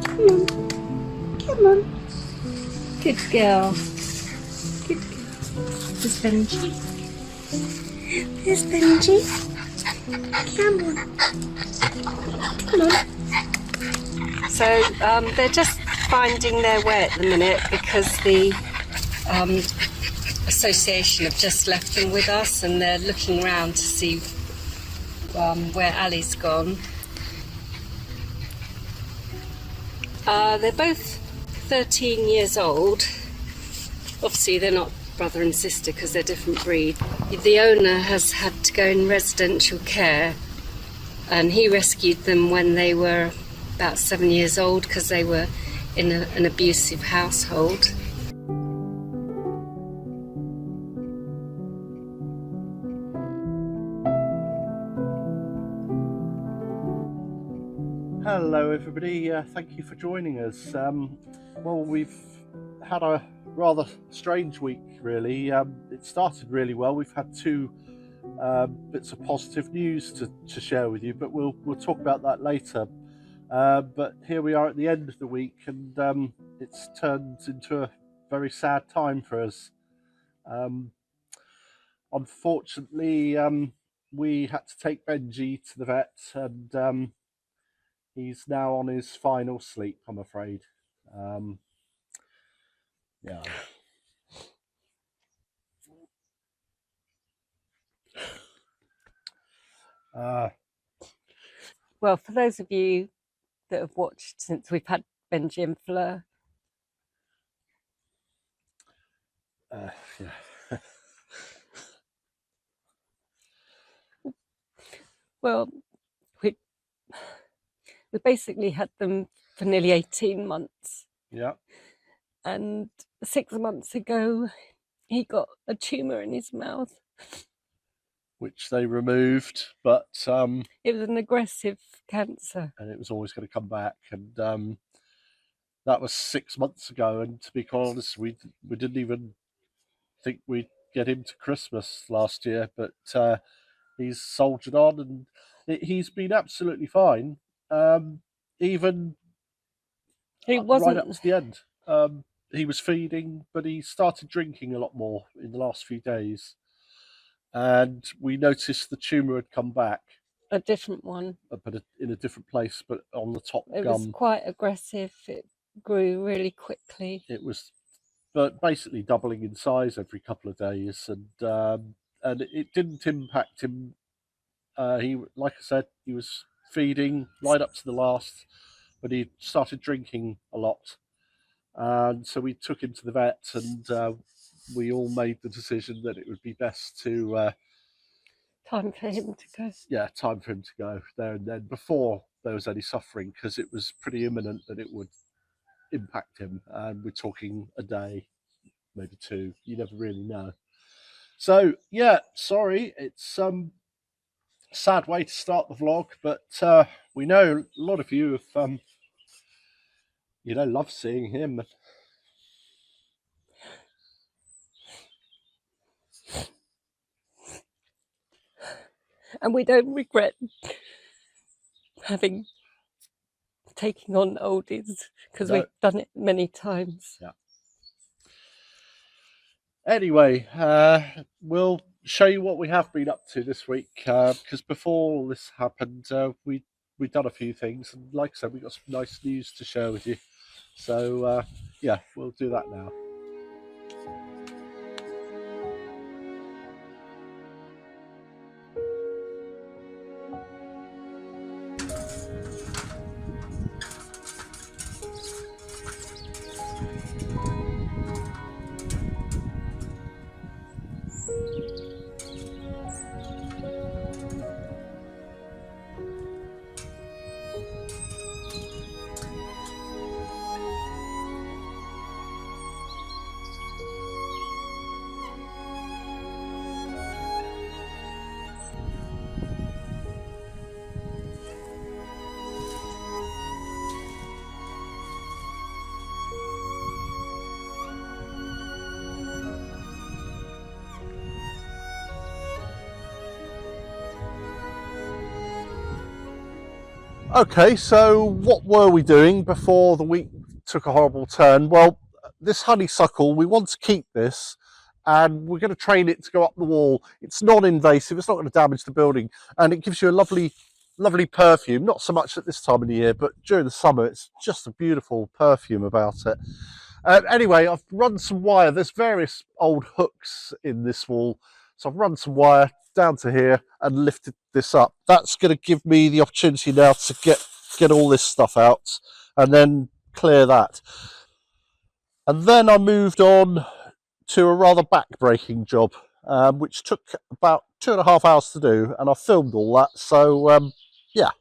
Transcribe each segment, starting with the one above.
Come on. Come on. Good girl. Good girl. There's Benji. There's Benji. Come on. Come on. So they're just finding their way at the minute because the association have just left them with us, and they're looking around to see where Ali's gone. They're both 13 years old. Obviously they're not brother and sister because they're different breed. The owner has had to go in residential care, and he rescued them when they were about 7 years old because they were in an abusive household. Hello everybody, thank you for joining us. Well, we've had a rather strange week really. It started really well. We've had two bits of positive news to share with you, but we'll talk about that later. But here we are at the end of the week, and it's turned into a very sad time for us. Unfortunately, we had to take Benji to the vet, and he's now on his final sleep, I'm afraid. Yeah. Well, for those of you that have watched since we've had Benji and Fleur, Yeah. well, we basically had them for nearly 18 months. Yeah. And 6 months ago, he got a tumour in his mouth. Which they removed, but it was an aggressive cancer, and it was always going to come back. And that was 6 months ago. And to be honest, we didn't even think we'd get him to Christmas last year, but he's soldiered on, and he's been absolutely fine. Even he wasn't right up to the end. He was feeding, but he started drinking a lot more in the last few days. And we noticed the tumour had come back. A different one. But in a different place, but on the top It gum. was quite aggressive. It grew really quickly. It was, but basically doubling in size every couple of days, and it didn't impact him. He, like I said, he was feeding right up to the last, but he started drinking a lot, and so we took him to the vet, and we all made the decision that it would be best to time for him to go. Yeah, time for him to go there and then, before there was any suffering, because it was pretty imminent that it would impact him, and we're talking a day, maybe two. You never really know. So yeah, sorry, it's sad way to start the vlog, but we know a lot of you have love seeing him. And we don't regret having taking on oldies, because we've done it many times. Yeah. Anyway, we'll show you what we have been up to this week, because before all this happened, we'd done a few things, and like I said, we got some nice news to share with you. So yeah, we'll do that now. Okay, so what were we doing before the week took a horrible turn? Well, this honeysuckle, we want to keep this, and we're going to train it to go up the wall. It's non-invasive, it's not going to damage the building, and it gives you a lovely perfume. Not so much at this time of the year, but during the summer it's just a beautiful perfume about it. Anyway, I've run some wire. There's various old hooks in this wall, so I've run some wire down to here and lifted this up. That's going to give me the opportunity now to get all this stuff out and then clear that. And then I moved on to a rather back-breaking job, which took about 2.5 hours to do, and I filmed all that. So yeah.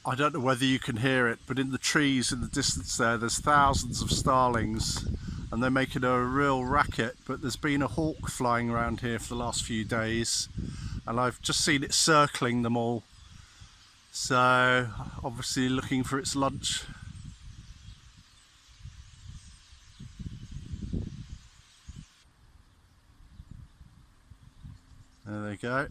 I don't know whether you can hear it, but in the trees in the distance there's thousands of starlings, and they're making a real racket. But there's been a hawk flying around here for the last few days, and I've just seen it circling them all. So obviously looking for its lunch. There they go.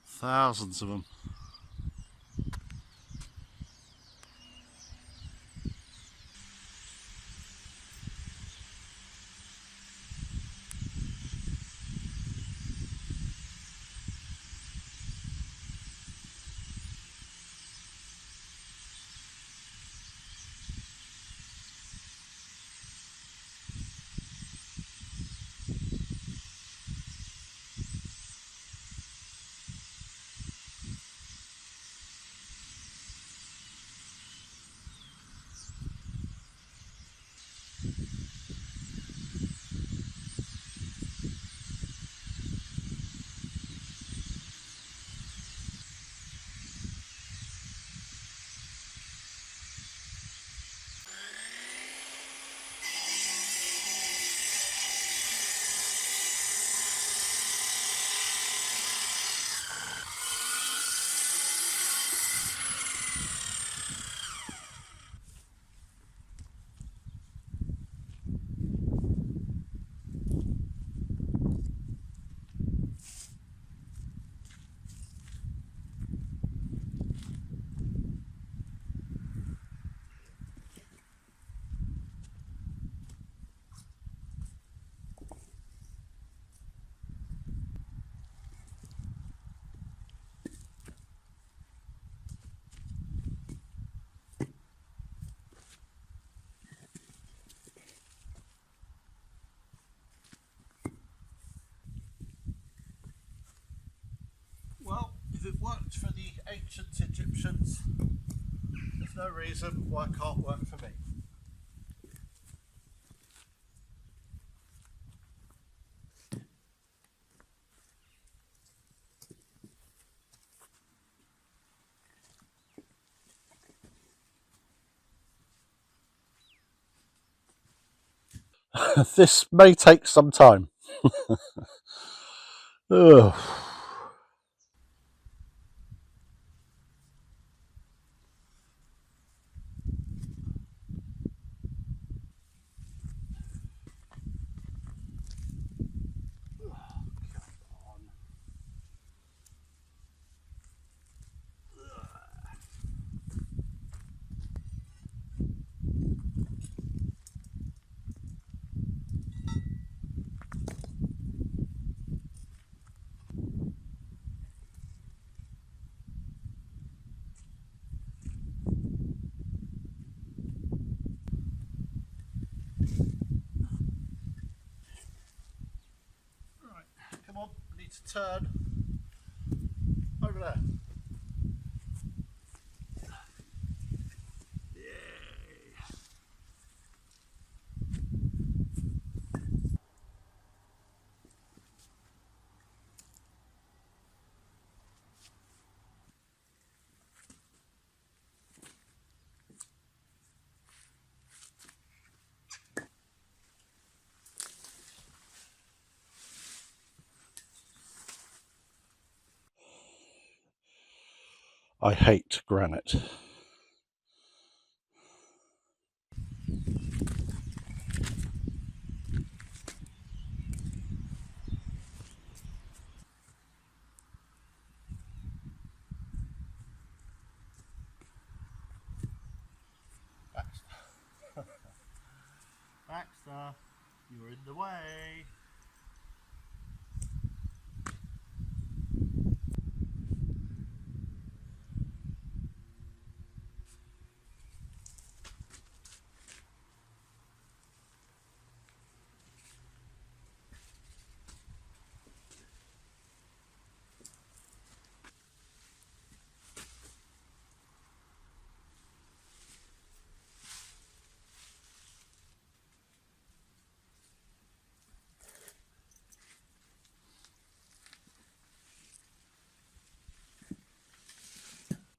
Thousands of them. ancient Egyptians, there's no reason why it can't work for me. This may take some time. Ugh. Come on, we need to turn over there. I hate granite. Baxter, you're in the way.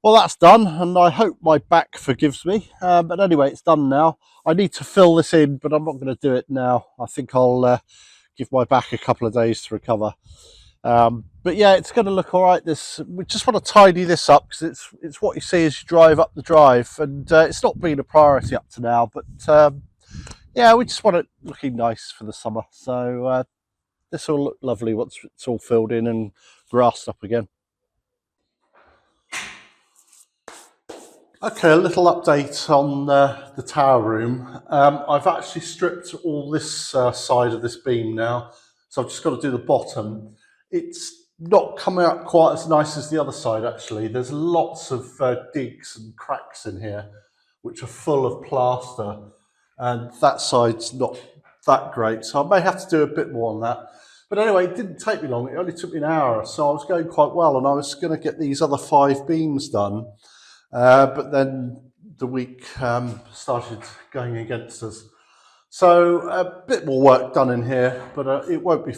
Well, that's done, and I hope my back forgives me. But anyway, it's done now. I need to fill this in, but I'm not going to do it now. I think I'll give my back a couple of days to recover. But yeah, it's going to look all right. We just want to tidy this up because it's what you see as you drive up the drive, and it's not been a priority up to now. But yeah, we just want it looking nice for the summer. So this will look lovely once it's all filled in and grassed up again. Okay, a little update on the tower room. I've actually stripped all this side of this beam now, so I've just got to do the bottom. It's not coming out quite as nice as the other side, actually. There's lots of digs and cracks in here, which are full of plaster, and that side's not that great, so I may have to do a bit more on that. But anyway, it didn't take me long. It only took me an hour, so I was going quite well, and I was going to get these other 5 beams done. But then the week started going against us. So a bit more work done in here, but it won't be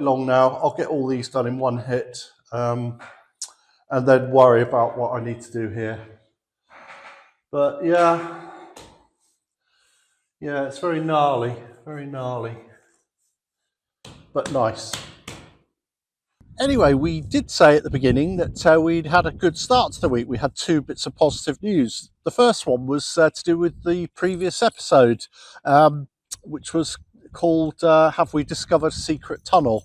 long now. I'll get all these done in one hit, and then worry about what I need to do here. But yeah, it's very gnarly, but nice. Anyway, we did say at the beginning that we'd had a good start to the week. We had 2 bits of positive news. The first one was to do with the previous episode, which was called Have We Discovered a Secret Tunnel?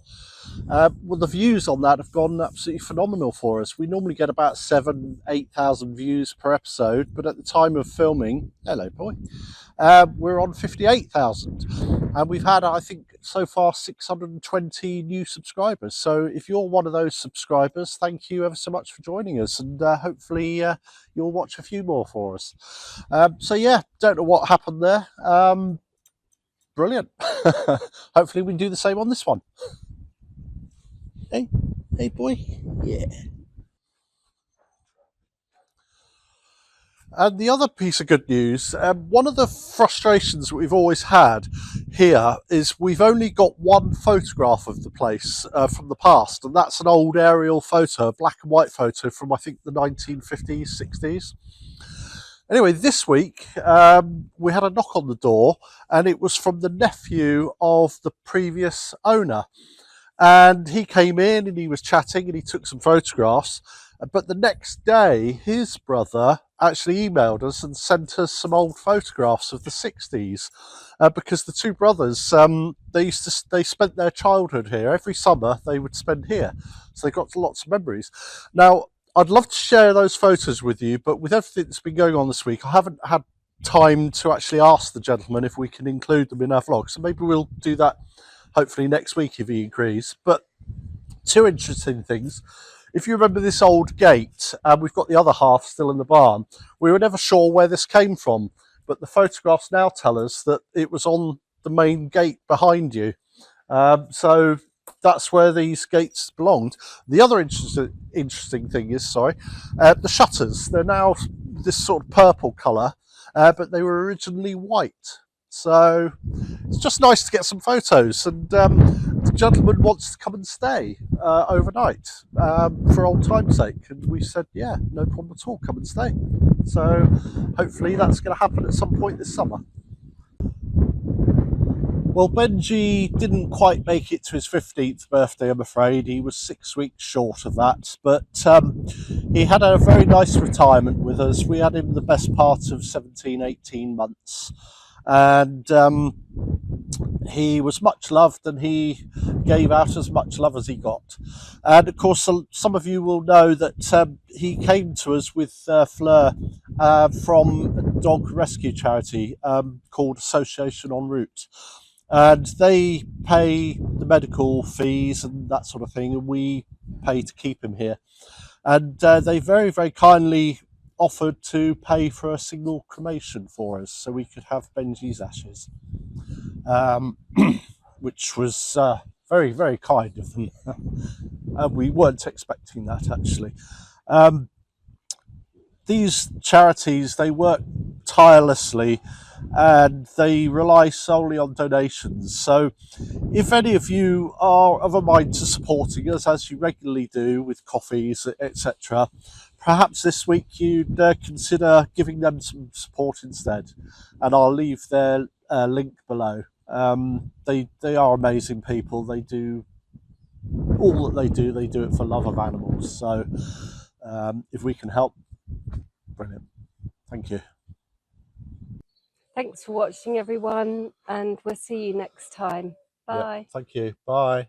Well, the views on that have gone absolutely phenomenal for us. We normally get about 7,000-8,000 views per episode, but at the time of filming, hello boy, we're on 58,000. And we've had, I think, so far 620 new subscribers. So if you're one of those subscribers, thank you ever so much for joining us. And hopefully you'll watch a few more for us. So yeah, don't know what happened there. Brilliant. Hopefully we can do the same on this one. Hey boy. Yeah. And the other piece of good news, one of the frustrations that we've always had here is we've only got one photograph of the place from the past, and that's an old aerial photo, a black and white photo from, I think, the 1950s, 60s. Anyway, this week we had a knock on the door, and it was from the nephew of the previous owner. And he came in and he was chatting and he took some photographs. But the next day, his brother actually emailed us and sent us some old photographs of the 60s because the two brothers, they spent their childhood here. Every summer they would spend here. So they got lots of memories. Now, I'd love to share those photos with you, but with everything that's been going on this week, I haven't had time to actually ask the gentleman if we can include them in our vlog. So maybe we'll do that hopefully next week if he agrees. But two interesting things. If you remember this old gate, we've got the other half still in the barn. We were never sure where this came from, but the photographs now tell us that it was on the main gate behind you. So that's where these gates belonged. The other interesting thing is, the shutters. They're now this sort of purple colour, but they were originally white. So it's just nice to get some photos, and the gentleman wants to come and stay overnight for old time's sake, and we said, yeah, no problem at all, come and stay. So hopefully that's going to happen at some point this summer. Well, Benji didn't quite make it to his 15th birthday, I'm afraid. He was 6 weeks short of that, but he had a very nice retirement with us. We had him the best part of 17, 18 months. And he was much loved, and he gave out as much love as he got. And of course, some of you will know that he came to us with Fleur from a dog rescue charity called Association En Route. And they pay the medical fees and that sort of thing, and we pay to keep him here. And they very, very kindly offered to pay for a single cremation for us so we could have Benji's ashes, which was very, very kind of them. We weren't expecting that, actually. These charities, they work tirelessly and they rely solely on donations. So if any of you are of a mind to supporting us, as you regularly do with coffees, etc., perhaps this week you'd consider giving them some support instead. And I'll leave their link below. They are amazing people. They do all that they do it for love of animals. So if we can help, brilliant. Thank you. Thanks for watching, everyone, and we'll see you next time. Bye. Yeah, thank you. Bye.